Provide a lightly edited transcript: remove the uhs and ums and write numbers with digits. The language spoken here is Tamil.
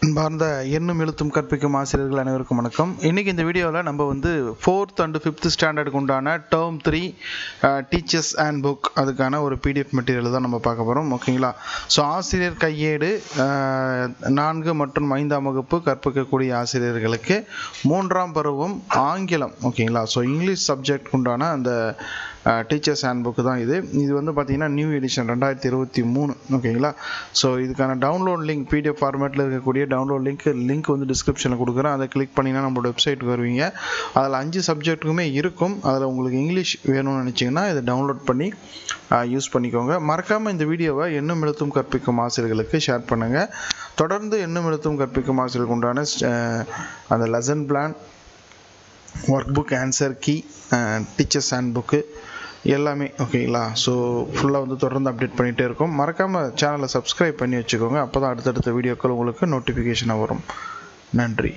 அன்பார்ந்த எண்ணும் எழுத்தும் கற்பிக்கும் ஆசிரியர்கள் அனைவருக்கும் வணக்கம். இன்றைக்கி இந்த வீடியோவில் நம்ம வந்து 4th and 5th ஸ்டாண்டர்டுக்கு உண்டான டேர்ம் 3 டீச்சர்ஸ் ஹேண்ட் புக் அதுக்கான ஒரு பிடிஎஃப் மெட்டீரியல் தான் நம்ம பார்க்க போகிறோம். ஓகேங்களா? ஸோ ஆசிரியர் கையேடு 4 மற்றும் 5ஆம் வகுப்பு கற்பிக்கக்கூடிய ஆசிரியர்களுக்கு 3ஆம் பருவம் ஆங்கிலம். ஓகேங்களா? ஸோ இங்கிலீஷ் சப்ஜெக்ட் உண்டான அந்த டீச்சர்ஸ் ஹேண்ட் புக்கு தான் இது வந்து பார்த்திங்கன்னா நியூ எடிஷன் 2023. ஓகேங்களா? ஸோ இதுக்கான டவுன்லோட் லிங்க் பிடிஎஃப் ஃபார்மேட்டில் இருக்கக்கூடிய டவுன்லோட் லிங்க் வந்து டிஸ்கிரிப்ஷனில் கொடுக்குறேன். அதை கிளிக் பண்ணிங்கன்னா நம்மளோட வெப்சைட்டுக்கு வருவீங்க. அதில் 5 சப்ஜெக்ட்டுக்குமே இருக்கும். அதில் உங்களுக்கு இங்கிலீஷ் வேணும்னு நினச்சிங்கன்னா இதை டவுன்லோட் பண்ணி யூஸ் பண்ணிக்கோங்க. மறக்காமல் இந்த வீடியோவை எண்ணும் எழுத்தும் கற்பிக்கும் ஆசிரியர்களுக்கு ஷேர் பண்ணுங்கள். தொடர்ந்து எண்ணும் எழுத்தும் கற்பிக்கும் ஆசிரியர்களுக்கு உண்டான அந்த lesson plan, work book, answer key, teachers hand book எல்லாமே ஓகேங்களா? ஸோ ஃபுல்லாக வந்து தொடர்ந்து அப்டேட் பண்ணிகிட்டே இருக்கும். மறக்காமல் சேனலை சப்ஸ்கிரைப் பண்ணி வச்சுக்கோங்க. அப்போ தான் அடுத்தடுத்த வீடியோக்கள் உங்களுக்கு நோட்டிஃபிகேஷனாக வரும். நன்றி.